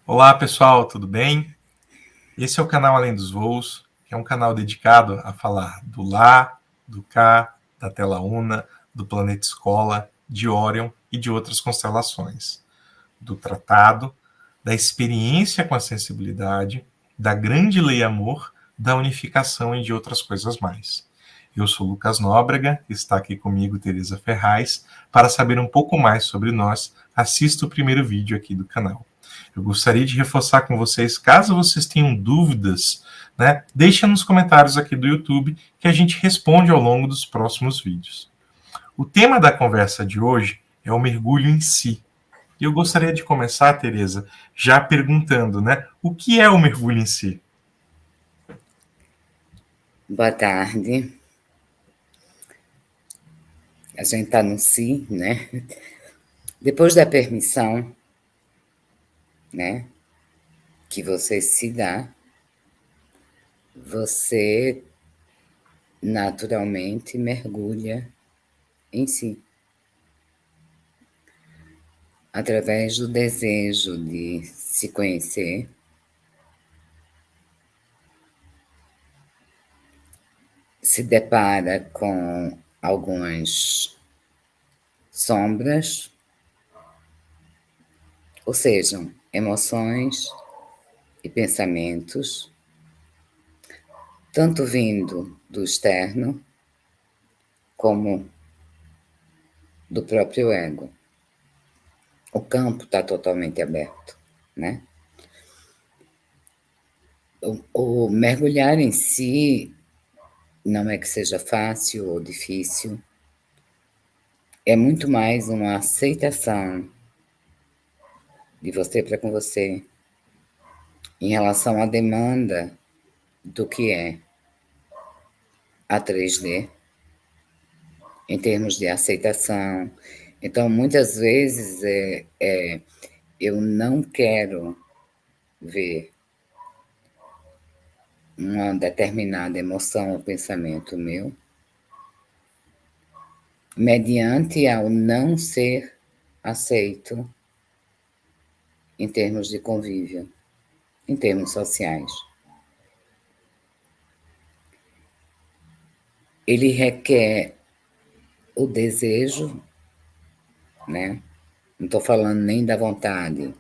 Olá pessoal, tudo bem? Esse é o canal Além dos Voos, que é um canal dedicado a falar do Lá, do Cá, da Tela Una, do Planeta Escola, de Órion e de outras constelações, do tratado, da experiência com a sensibilidade, da grande lei amor, da unificação e de outras coisas mais. Eu sou Lucas Nóbrega, está aqui comigo Teresa Ferraz. Para saber um pouco mais sobre nós, assista o primeiro vídeo aqui do canal. Eu gostaria de reforçar com vocês, caso vocês tenham dúvidas, né, deixem nos comentários aqui do YouTube que a gente responde ao longo dos próximos vídeos. O tema da conversa de hoje é o mergulho em si. E eu gostaria de começar, Teresa, já perguntando, né, o que é o mergulho em si? Boa tarde. A gente está no si, né? Depois da permissão, né, que você se dá, você naturalmente mergulha em si, através do desejo de se conhecer, se depara com algumas sombras, ou seja, emoções e pensamentos, tanto vindo do externo como do próprio ego. O campo está totalmente aberto, né? O mergulhar em si não é que seja fácil ou difícil, é muito mais uma aceitação de você para com você em relação à demanda do que é a 3D, em termos de aceitação. Então, muitas vezes eu não quero ver uma determinada emoção ou pensamento meu mediante ao não ser aceito em termos de convívio, em termos sociais. Ele requer o desejo, né? Não estou falando nem da vontade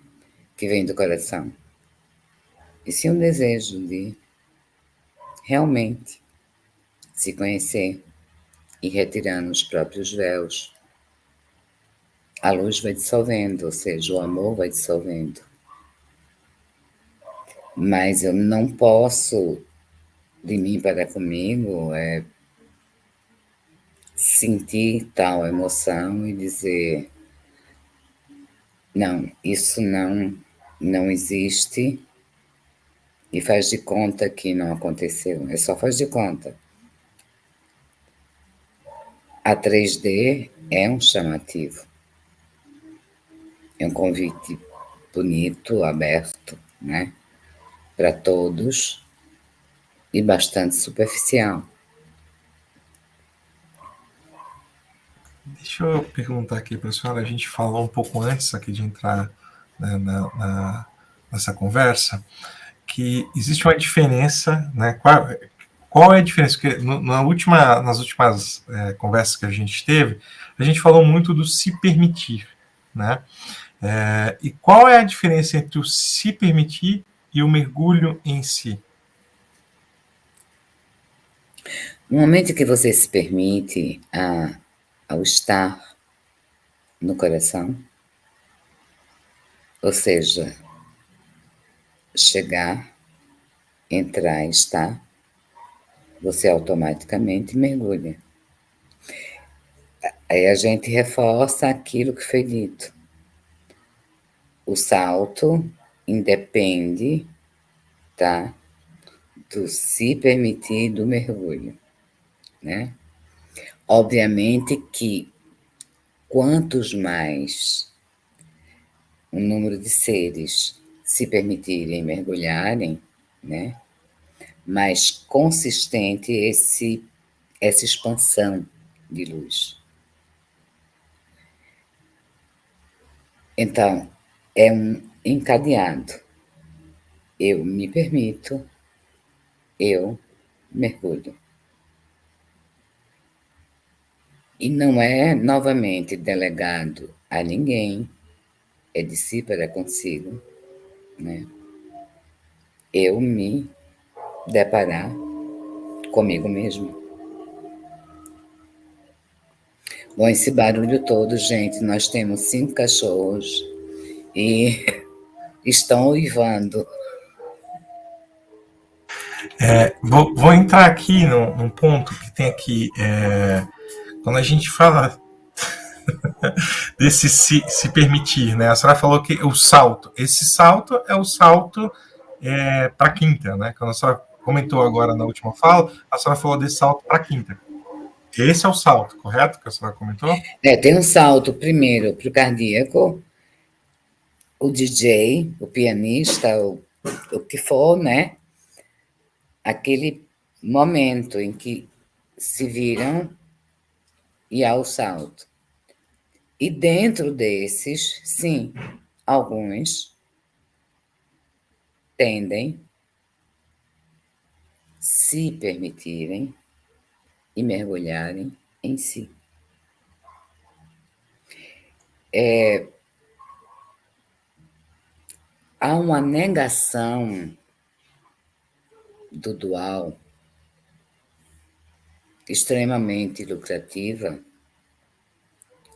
que vem do coração, e sim o desejo de realmente se conhecer e retirando os próprios véus. A luz vai dissolvendo, ou seja, o amor vai dissolvendo. Mas eu não posso, de mim para comigo, sentir tal emoção e dizer, não, isso não existe e faz de conta que não aconteceu. É só faz de conta. A 3D é um chamativo. É um convite bonito, aberto, né? Para todos e bastante superficial. Deixa eu perguntar aqui para a senhora, a gente falou um pouco antes aqui de entrar, né, nessa conversa, que existe uma diferença, né? Qual é a diferença? Porque nas últimas conversas que a gente teve, a gente falou muito do se permitir, né? E qual é a diferença entre o se permitir e o mergulho em si? No momento que você se permite ao estar no coração, ou seja, chegar, entrar e estar, você automaticamente mergulha. Aí a gente reforça aquilo que foi dito. O salto independe, tá, do se permitir do mergulho, né? Obviamente que quantos mais um número de seres se permitirem mergulharem, né, mais consistente essa expansão de luz. Então, é um encadeado, eu me permito, eu mergulho. E não é, novamente, delegado a ninguém, é de si para consigo, né? Eu me deparar comigo mesmo. Bom, esse barulho todo, gente, nós temos 5 cachorros e estão uivando. Vou entrar aqui num ponto que tem aqui. Quando a gente fala desse se permitir, né? A senhora falou que o salto, esse salto é o salto para a quinta, né? Quando a senhora comentou agora na última fala, a senhora falou desse salto para a quinta. Esse é o salto, correto? Que a senhora comentou? Tem um salto primeiro para o cardíaco, o DJ, o pianista, o que for, né? Aquele momento em que se viram e há o salto. E dentro desses, sim, alguns tendem se permitirem e mergulharem em si. Há uma negação do dual extremamente lucrativa.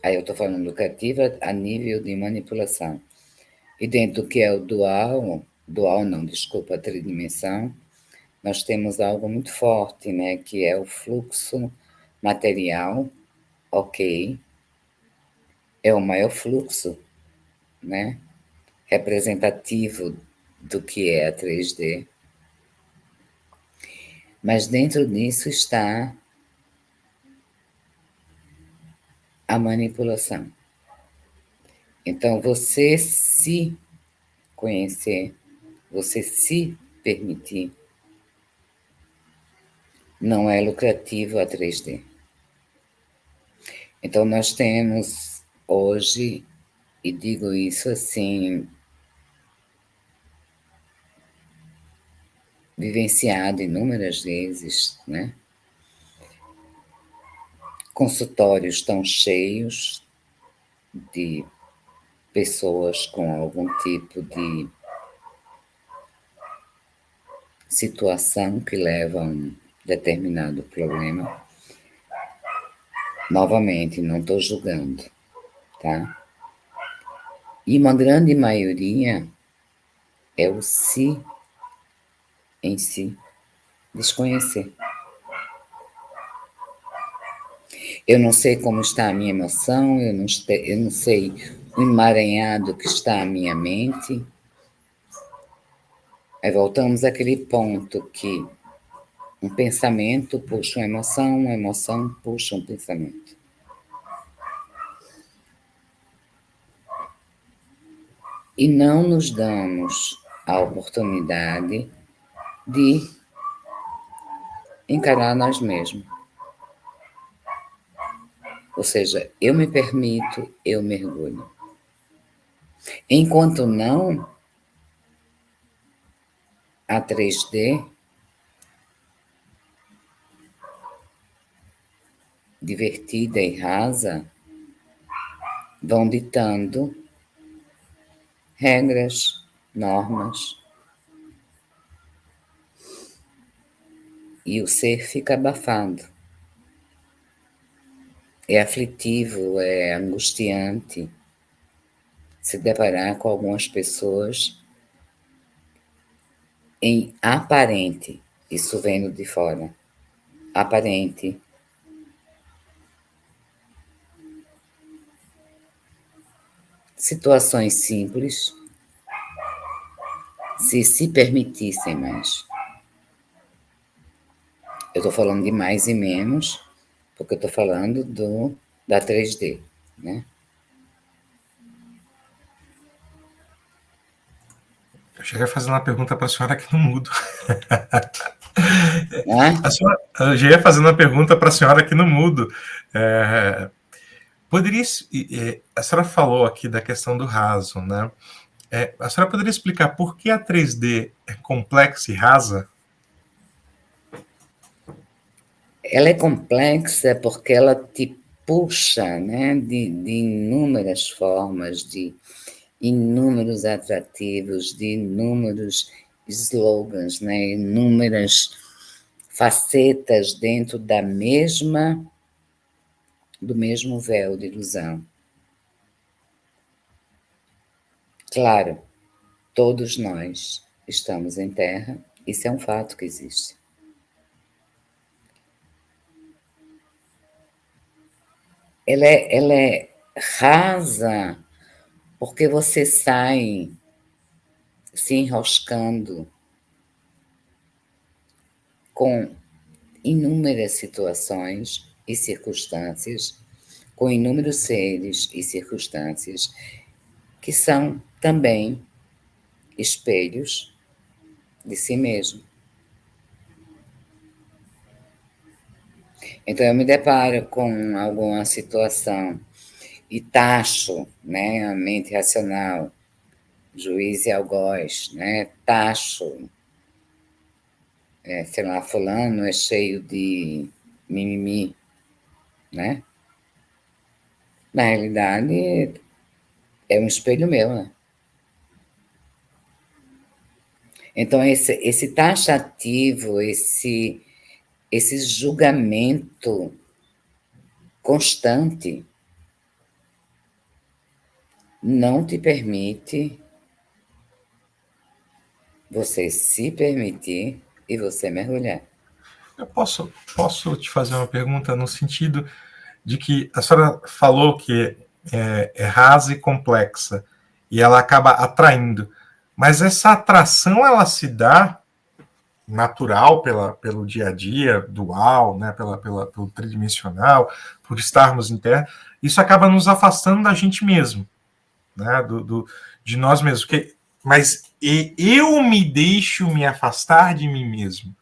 Aí eu estou falando lucrativa a nível de manipulação. E dentro do que é o dual não, desculpa, a tridimensão, nós temos algo muito forte, né, que é o fluxo material, ok, é o maior fluxo, né, representativo do que é a 3D. Mas dentro disso está a manipulação. Então, você se conhecer, você se permitir, não é lucrativo a 3D. Então, nós temos hoje, e digo isso assim, vivenciado inúmeras vezes, né? Consultórios estão cheios de pessoas com algum tipo de situação que leva a um determinado problema. Novamente, não estou julgando, tá? E uma grande maioria é o si em si, desconhecer. Eu não sei como está a minha emoção, eu não sei o emaranhado que está a minha mente. Aí voltamos àquele ponto que um pensamento puxa uma emoção puxa um pensamento. E não nos damos a oportunidade de encarar nós mesmos. Ou seja, eu me permito, eu mergulho. Enquanto não, a 3D, divertida e rasa, vão ditando regras, normas, e o ser fica abafado. É aflitivo, é angustiante se deparar com algumas pessoas em aparente, isso vendo de fora, aparente situações simples, se permitissem mais. Eu estou falando de mais e menos, porque eu estou falando da 3D, né? Eu cheguei a fazer uma pergunta para a senhora aqui no mudo. Eu já ia fazendo uma pergunta para a senhora aqui no mudo. Poderia. A senhora falou aqui da questão do raso, né? A senhora poderia explicar por que a 3D é complexa e rasa? Ela é complexa porque ela te puxa, né, de inúmeras formas, de inúmeros atrativos, de inúmeros slogans, né, inúmeras facetas dentro do mesmo véu de ilusão. Claro, todos nós estamos em Terra, isso é um fato que existe. Ela é rasa porque você sai se enroscando com inúmeras situações e circunstâncias, com inúmeros seres e circunstâncias que são também espelhos de si mesmo. Então eu me deparo com alguma situação e taxo, né, a mente racional, juiz e algoz, né, taxo, sei lá, fulano é cheio de mimimi, né? Na realidade, é um espelho meu, né? Então, esse taxativo, esse julgamento constante não te permite você se permitir e você mergulhar. Eu posso te fazer uma pergunta no sentido de que a senhora falou que é rasa e complexa e ela acaba atraindo, mas essa atração ela se dá natural pelo dia a dia, dual, né, pelo tridimensional, por estarmos em Terra, isso acaba nos afastando da gente mesmo, né, de nós mesmos. Mas eu me deixo me afastar de mim mesmo.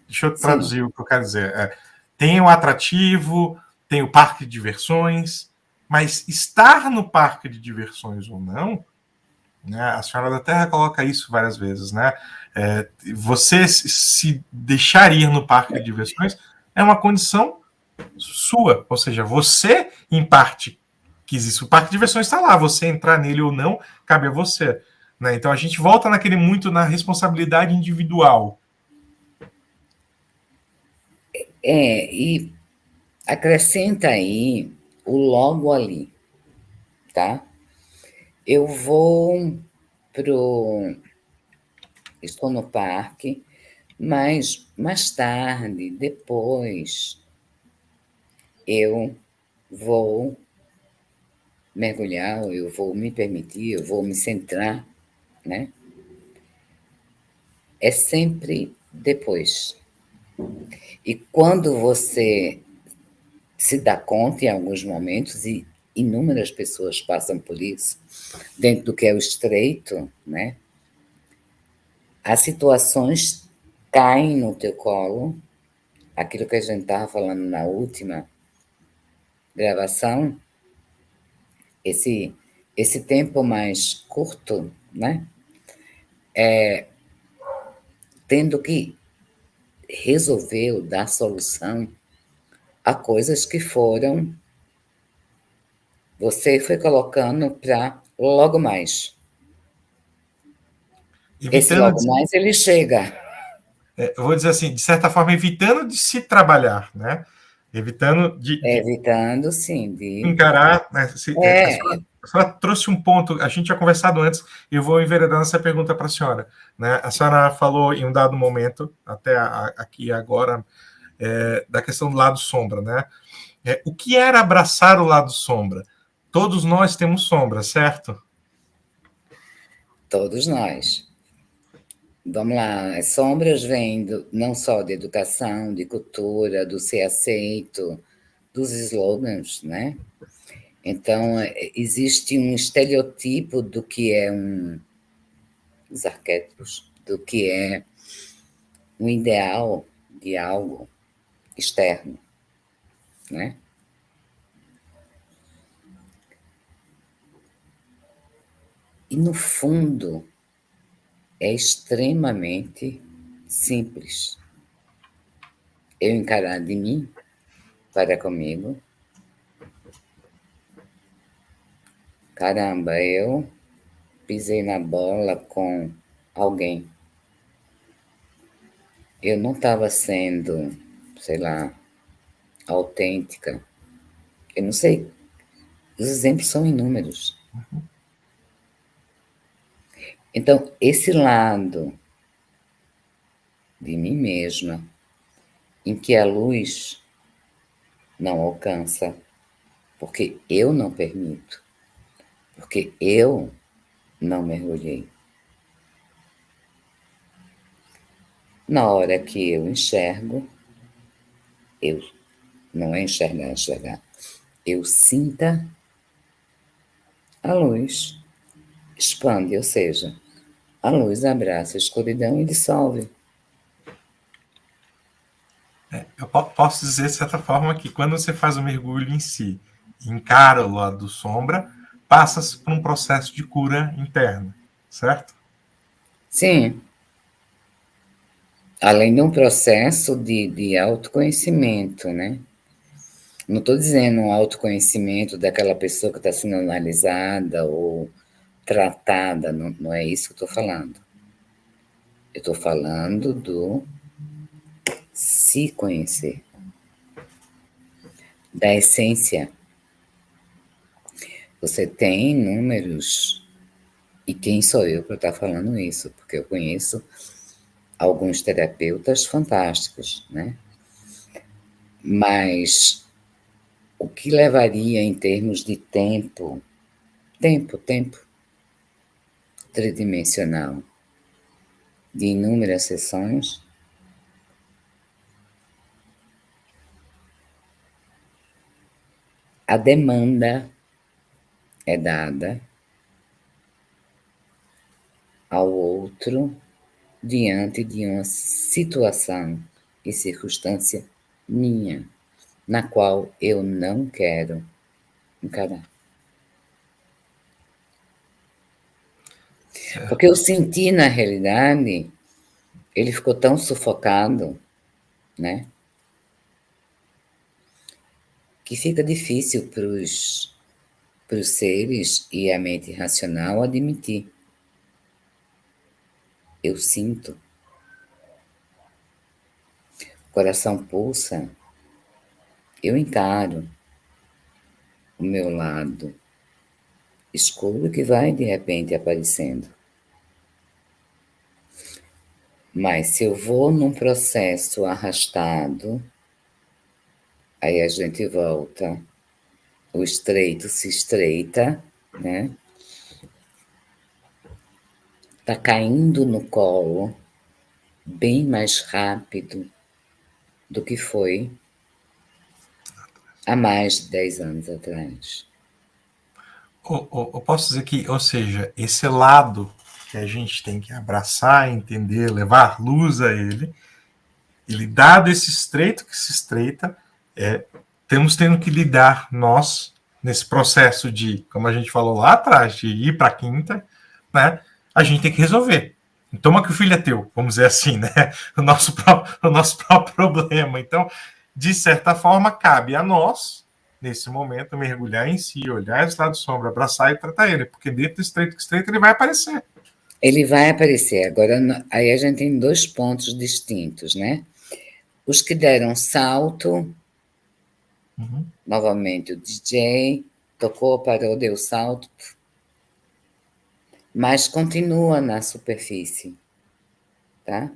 Deixa eu Sim, traduzir o que eu quero dizer. Tem o atrativo, tem o parque de diversões, mas estar no parque de diversões ou não, né, a Senhora da Terra coloca isso várias vezes, né? Você se deixar ir no parque de diversões é uma condição sua, ou seja, você, em parte, quis isso. O parque de diversões está lá, você entrar nele ou não, cabe a você. Né? Então a gente volta naquele muito na responsabilidade individual. e acrescenta aí o logo ali, tá? Eu vou pro. Estou no parque, mas mais tarde, depois, eu vou mergulhar, eu vou me permitir, eu vou me centrar, né? É sempre depois. E quando você se dá conta em alguns momentos, e inúmeras pessoas passam por isso, dentro do que é o estreito, né? As situações caem no teu colo, aquilo que a gente estava falando na última gravação, esse, esse tempo mais curto, né? Tendo que resolver ou dar solução a coisas que você foi colocando para logo mais. Esse Evitando, logo mais, ele chega. eu vou dizer assim, de certa forma, evitando de se trabalhar, né? Evitando de Evitando, sim, de. encarar. Né? É, A senhora trouxe um ponto, a gente tinha conversado antes, e eu vou enveredando essa pergunta para a senhora. Né? A senhora falou em um dado momento, até aqui agora, da questão do lado sombra. Né? O que era abraçar o lado sombra? Todos nós temos sombra, certo? todos nós. Vamos lá, as sombras vêm não só de educação, de cultura, do ser aceito, dos slogans, né? Então, existe um estereotipo do que é os arquétipos, do que é um ideal de algo externo, né? E, no fundo, é extremamente simples. Eu encarar de mim para comigo. Caramba, eu pisei na bola com alguém. Eu não estava sendo, sei lá, autêntica. Eu não sei. Os exemplos são inúmeros. Então, esse lado de mim mesma, em que a luz não alcança, porque eu não permito, porque eu não mergulhei. Na hora que eu enxergo, eu não é enxergar, enxergar. Eu sinta a luz expande, ou seja, a luz abraça a escuridão e dissolve. Eu posso dizer, de certa forma, que quando você faz o mergulho em si, encara o lado do sombra, passa-se por um processo de cura interna, certo? Sim, além de um processo de autoconhecimento, né? Não estou dizendo um autoconhecimento daquela pessoa que está sendo analisada ou tratada, não, não é isso que eu estou falando. Eu estou falando do se conhecer, da essência. Você tem números, e quem sou eu para estar falando isso? Porque eu conheço alguns terapeutas fantásticos, né? Mas o que levaria em termos de tempo tridimensional, de inúmeras sessões, a demanda é dada ao outro diante de uma situação e circunstância minha, na qual eu não quero encarar. Certo. Porque eu senti, na realidade, ele ficou tão sufocado, né? Que fica difícil para os seres e a mente racional admitir. Eu sinto, o coração pulsa, eu encaro o meu lado escuro que vai de repente aparecendo. Mas se eu vou num processo arrastado, aí a gente volta, o estreito se estreita, né? Tá caindo no colo bem mais rápido do que foi há mais de 10 anos atrás. Eu posso dizer que, ou seja, esse lado que a gente tem que abraçar, entender, levar luz a ele dado esse estreito que se estreita, temos tendo que lidar nós nesse processo de, como a gente falou lá atrás, de ir para a quinta, né? A gente tem que resolver. Toma que o filho é teu, vamos dizer assim, né? O nosso próprio problema. Então, de certa forma, cabe a nós, nesse momento, mergulhar em si, olhar esse lado sombra, abraçar e tratar ele, porque dentro do estreito que estreito ele vai aparecer. Ele vai aparecer. Agora, aí a gente tem dois pontos distintos, né? Os que deram salto, novamente o DJ, tocou, parou, deu salto, mas continua na superfície, tá?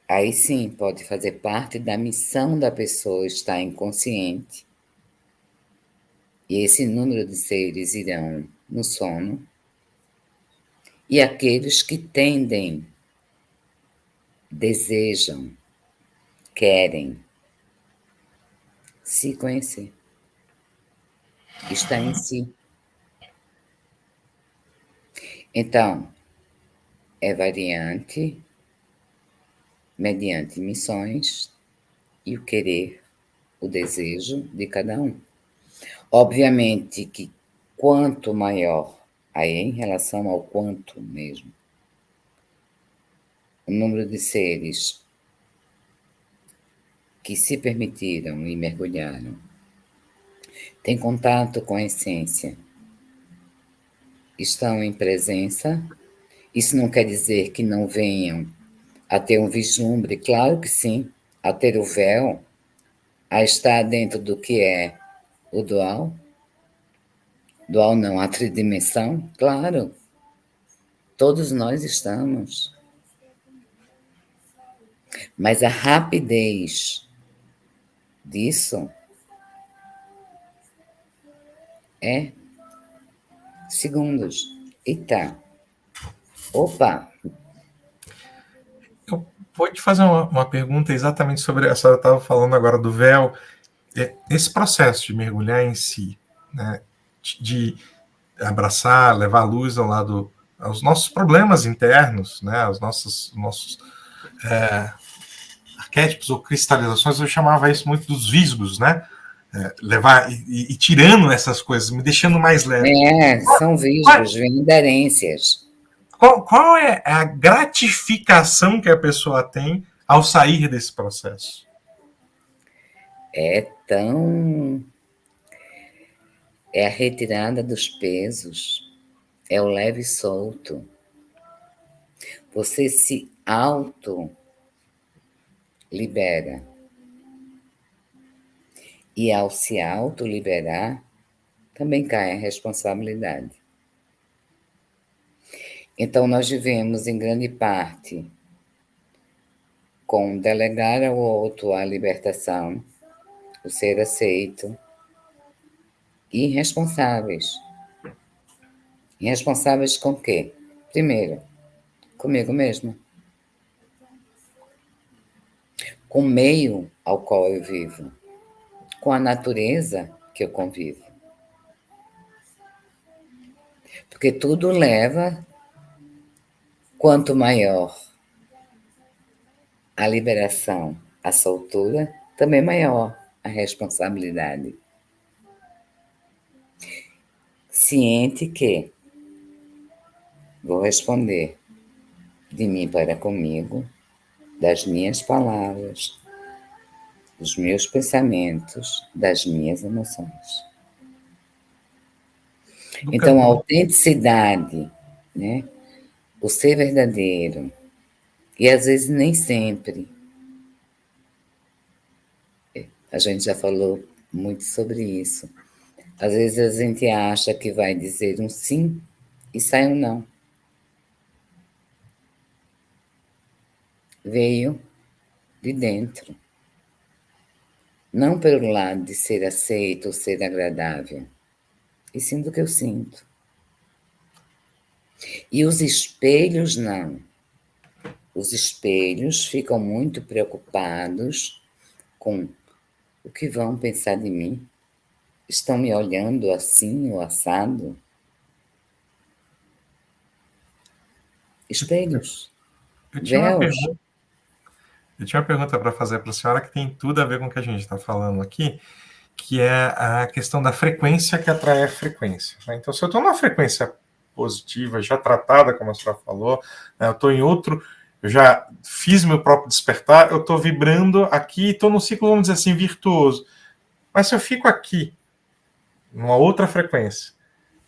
Aí sim pode fazer parte da missão da pessoa estar inconsciente. E esse número de seres irão no sono. E aqueles que tendem, desejam, querem se conhecer. Está em si. Então, é variante mediante missões e o querer, o desejo de cada um. Obviamente que quanto maior aí em relação ao quanto mesmo, o número de seres que se permitiram e mergulharam, têm contato com a essência, estão em presença. Isso não quer dizer que não venham a ter um vislumbre, claro que sim, a ter o véu, a estar dentro do que é o dual. Dual não, a tridimensão, claro, todos nós estamos. Mas a rapidez disso é segundos. Eita, opa, Eu vou te fazer uma pergunta exatamente sobre. A senhora estava falando agora do véu. Esse processo de mergulhar em si, né, de abraçar, levar a luz ao lado, aos nossos problemas internos, né, aos nossos arquétipos ou cristalizações, eu chamava isso muito dos visgos, né? Levar e tirando essas coisas, me deixando mais leve. são visgos, vêm de herências. Qual é a gratificação que a pessoa tem ao sair desse processo? É tão. É a retirada dos pesos, é o leve e solto. Você se auto-libera. E ao se auto-liberar, também cai a responsabilidade. Então, nós vivemos, em grande parte, com delegar ao outro a libertação, o ser aceito, e irresponsáveis. Irresponsáveis com o quê? Primeiro, comigo mesmo. Com o meio ao qual eu vivo. Com a natureza que eu convivo. Porque tudo leva, quanto maior a liberação, a soltura, também maior a responsabilidade. Ciente que vou responder de mim para comigo, das minhas palavras, dos meus pensamentos, das minhas emoções. Então, a autenticidade, né? O ser verdadeiro, e às vezes nem sempre. A gente já falou muito sobre isso. Às vezes a gente acha que vai dizer um sim e sai um não. Veio de dentro. Não pelo lado de ser aceito ou ser agradável, e sim do que eu sinto. E os espelhos não. Os espelhos ficam muito preocupados com o que vão pensar de mim. Estão me olhando assim ou assado? Espelhos, Eu tinha uma véus. pergunta, eu tinha uma pergunta para fazer para a senhora que tem tudo a ver com o que a gente está falando aqui, que é a questão da frequência que atrai a frequência. Né? Então, se eu estou numa frequência positiva, já tratada, como a senhora falou, né, eu estou em outro, eu já fiz meu próprio despertar, eu estou vibrando aqui, estou num ciclo, vamos dizer assim, virtuoso. Mas se eu fico aqui, numa outra frequência,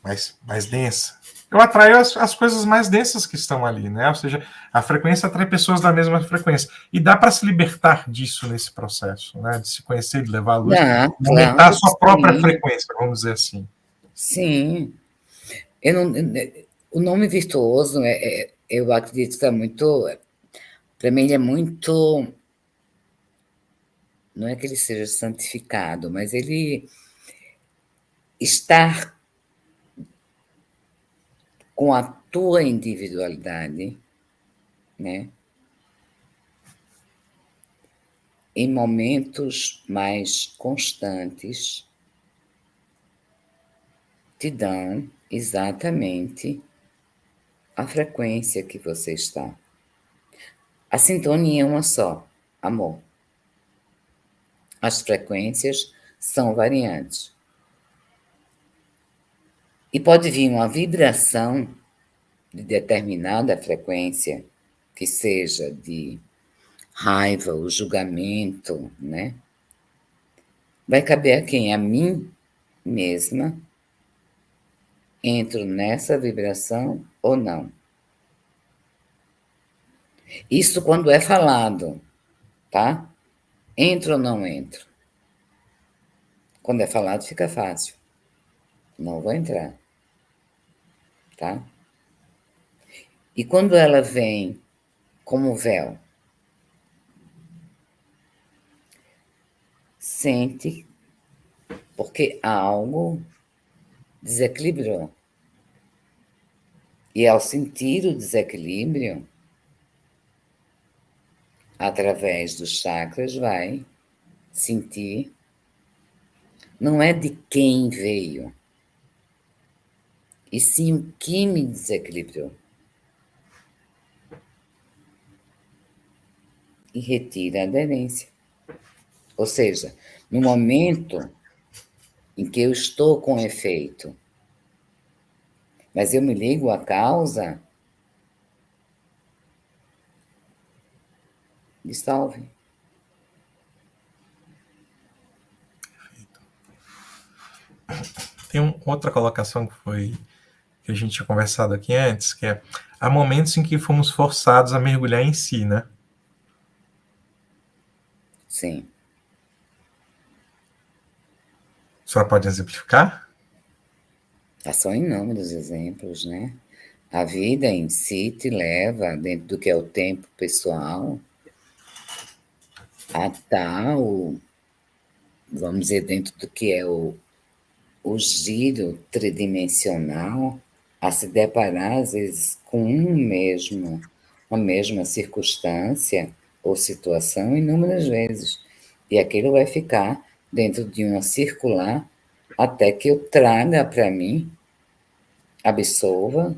mais densa, eu atraio as coisas mais densas que estão ali, né? Ou seja, a frequência atrai pessoas da mesma frequência. E dá para se libertar disso nesse processo, né? De se conhecer, de levar a luz, Dá, e aumentar a claro que sua própria sim. frequência, vamos dizer assim. Sim. Eu não, o nome virtuoso, eu acredito que é muito. Para mim, ele é muito. Não é que ele seja santificado, mas ele estar com a tua individualidade, né? Em momentos mais constantes, te dão exatamente a frequência que você está. A sintonia é uma só, amor. As frequências são variantes. E pode vir uma vibração de determinada frequência, que seja de raiva, o julgamento, né? Vai caber a quem? A mim mesma. Entro nessa vibração ou não? Isso quando é falado, tá? Entro ou não entro? Quando é falado fica fácil. Não vou entrar, tá? E quando ela vem como véu, sente porque algo desequilibrou. E ao sentir o desequilíbrio, através dos chakras, vai sentir. Não é de quem veio, e sim o que me desequilibrou. E retira a aderência. Ou seja, no momento em que eu estou com efeito, mas eu me ligo à causa, dissolve. Tem outra colocação que a gente tinha conversado aqui antes, que é: há momentos em que fomos forçados a mergulhar em si, né? Sim. A senhora pode exemplificar? São inúmeros exemplos, né? A vida em si te leva, dentro do que é o tempo pessoal, a tal, vamos dizer, dentro do que é o giro tridimensional, a se deparar, às vezes, com uma mesma circunstância ou situação inúmeras vezes. E aquilo vai ficar dentro de uma circular até que eu traga para mim, absolva,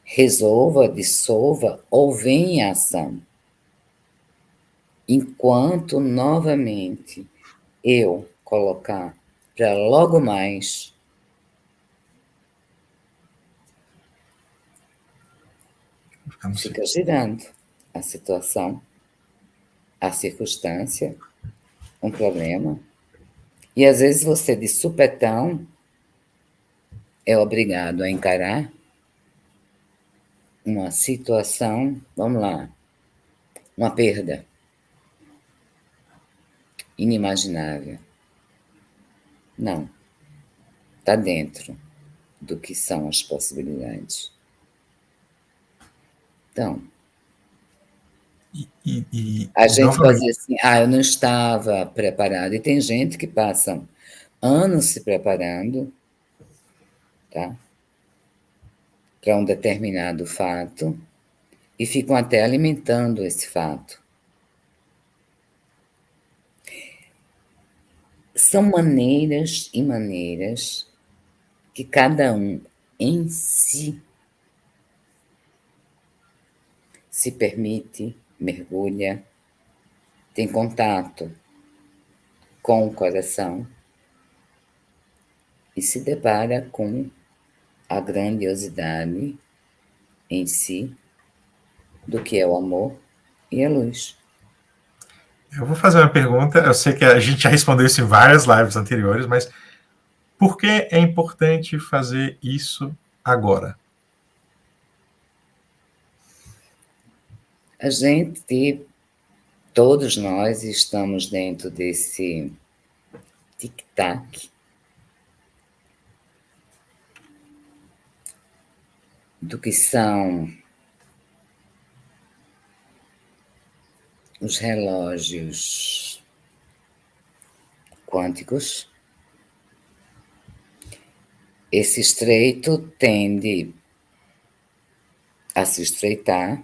resolva, dissolva ou venha em ação. Enquanto novamente eu colocar para logo mais, fica girando a situação, a circunstância, um problema. E às vezes você, de supetão, é obrigado a encarar uma situação, vamos lá, uma perda inimaginável. Não, está dentro do que são as possibilidades. Então, a gente pode dizer assim, eu não estava preparado. E tem gente que passa anos se preparando, tá? Para um determinado fato e ficam até alimentando esse fato. São maneiras e maneiras que cada um em si se permite, mergulha, tem contato com o coração e se depara com a grandiosidade em si do que é o amor e a luz. Eu vou fazer uma pergunta, eu sei que a gente já respondeu isso em várias lives anteriores, mas por que é importante fazer isso agora? A gente, todos nós estamos dentro desse tic-tac do que são os relógios quânticos. Esse estreito tende a se estreitar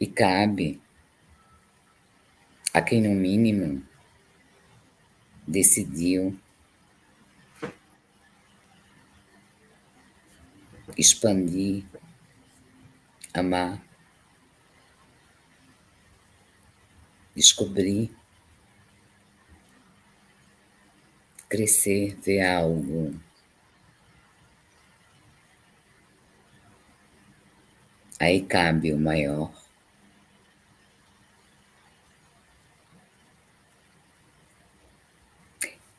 e cabe a quem, no mínimo, decidiu expandir, amar, descobrir crescer, ver algo aí cabe o maior.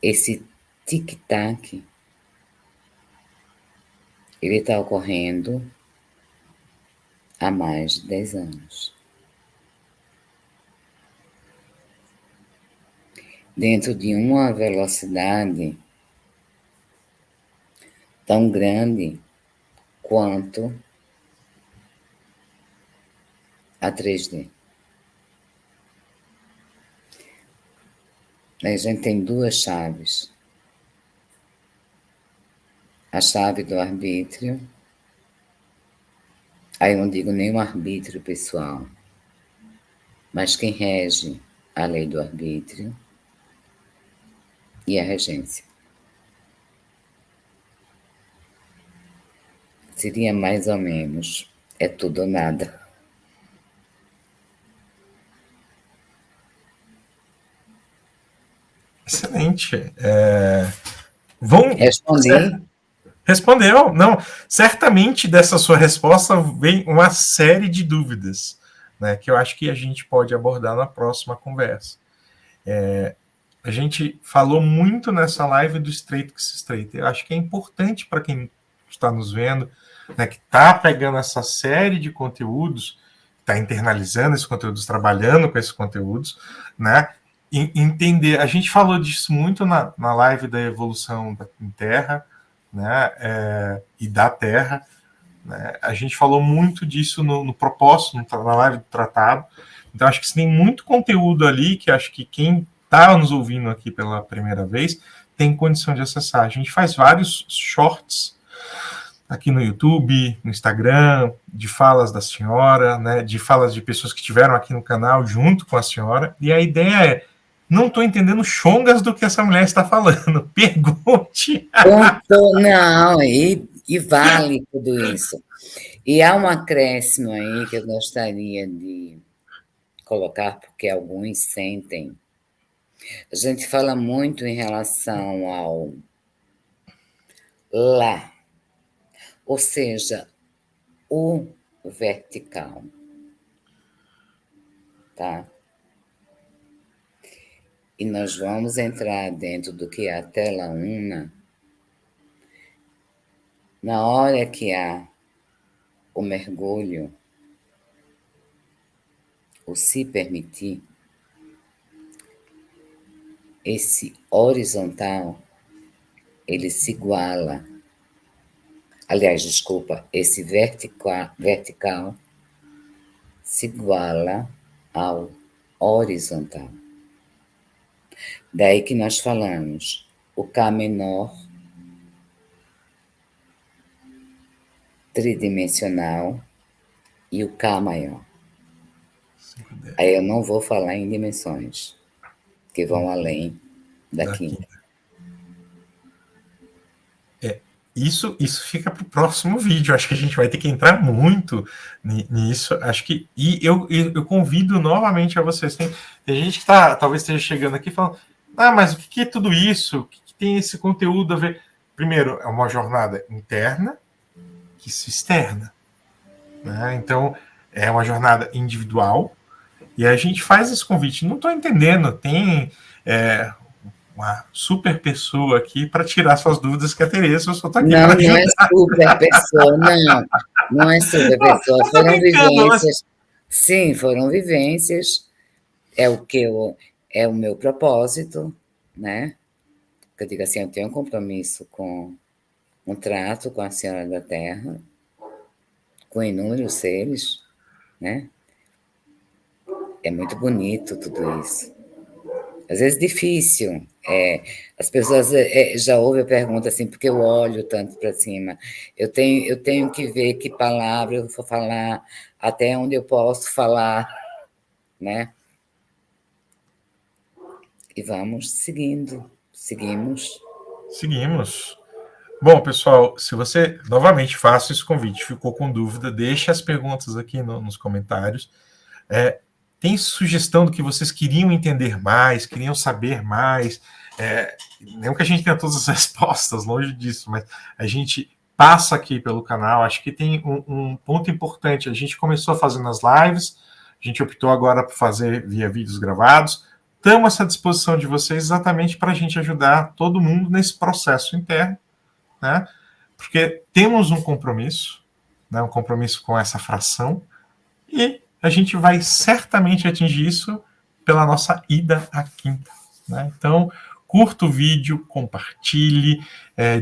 Esse tic-tac, ele está ocorrendo há mais de 10 anos. Dentro de uma velocidade tão grande quanto a 3D. A gente tem duas chaves. A chave do arbítrio, aí eu não digo nem o arbítrio pessoal, mas quem rege a lei do arbítrio e a regência. Seria mais ou menos, é tudo ou nada. Excelente. Respondi? Respondeu. Não, certamente dessa sua resposta vem uma série de dúvidas, né, que eu acho que a gente pode abordar na próxima conversa. A gente falou muito nessa live do Estreito que se estreita. Eu acho que é importante para quem está nos vendo, né, que está pegando essa série de conteúdos, está internalizando esses conteúdos, trabalhando com esses conteúdos, né, entender. A gente falou disso muito na live da evolução em Terra, né, e da Terra. Né, a gente falou muito disso no propósito, na live do tratado. Então, acho que tem muito conteúdo ali que acho que quem está nos ouvindo aqui pela primeira vez tem condição de acessar. A gente faz vários shorts aqui no YouTube, no Instagram, de falas da senhora, né, de falas de pessoas que estiveram aqui no canal junto com a senhora, e a ideia é: não estou entendendo chongas do que essa mulher está falando. Pergunte. Não, e vale tudo isso. E há um acréscimo aí que eu gostaria de colocar, porque alguns sentem. A gente fala muito em relação ao lá, ou seja, o vertical, tá? E nós vamos entrar dentro do que é a tela una, na hora que há o mergulho, o se permitir, esse horizontal, ele se iguala. Aliás, desculpa, esse vertical se iguala ao horizontal. Daí que nós falamos o K menor, tridimensional, e o K maior. Aí eu não vou falar em dimensões, que vão além da quinta. Isso fica para o próximo vídeo. Acho que a gente vai ter que entrar muito nisso. Acho que. E eu convido novamente a vocês. Tem gente que talvez esteja chegando aqui falando: mas o que é tudo isso? O que tem esse conteúdo a ver? Primeiro, é uma jornada interna que se externa. Né? Então, é uma jornada individual. E a gente faz esse convite. Não estou entendendo. Tem uma super pessoa aqui para tirar suas dúvidas, que é a Tereza. Eu só estou aqui para ajudar. Não é super pessoa, não. Não é super pessoa. Foram vivências. Sim, foram vivências. É o meu propósito, né? Eu digo assim, eu tenho um compromisso com um trato com a Senhora da Terra, com inúmeros seres, né? É muito bonito tudo isso. Às vezes difícil. As pessoas já ouvem a pergunta assim, porque eu olho tanto para cima. Eu tenho que ver que palavra eu vou falar, até onde eu posso falar, né? E vamos seguindo. Seguimos. Bom, pessoal, se você, novamente, faço esse convite, ficou com dúvida, deixe as perguntas aqui nos comentários. Tem sugestão do que vocês queriam entender mais, queriam saber mais, Não que a gente tenha todas as respostas, longe disso, mas a gente passa aqui pelo canal. Acho que tem um ponto importante. A gente começou fazendo as lives, a gente optou agora por fazer via vídeos gravados. Estamos à disposição de vocês exatamente para a gente ajudar todo mundo nesse processo interno, né? Porque temos um compromisso, né? Um compromisso com essa fração, e a gente vai certamente atingir isso pela nossa ida à quinta, né? Então, curta o vídeo, compartilhe,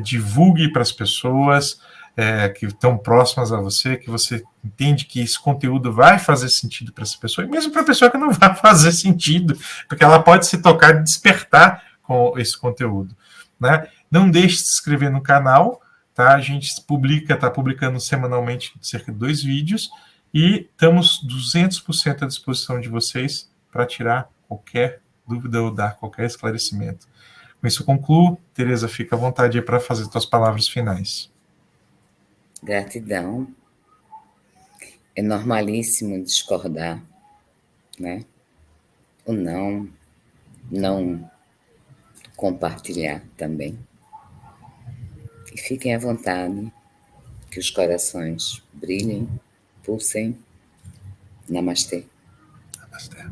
divulgue para as pessoas que estão próximas a você, que você entende que esse conteúdo vai fazer sentido para essa pessoa, e mesmo para a pessoa que não vai fazer sentido, porque ela pode se tocar e despertar com esse conteúdo, né? Não deixe de se inscrever no canal, tá? A gente está publicando semanalmente cerca de 2 vídeos, e estamos 200% à disposição de vocês para tirar qualquer dúvida ou dar qualquer esclarecimento. Com isso eu concluo. Tereza, fica à vontade para fazer suas palavras finais. Gratidão. É normalíssimo discordar, né? O não compartilhar também. E fiquem à vontade, que os corações brilhem, pulsem. Namastê. Namastê.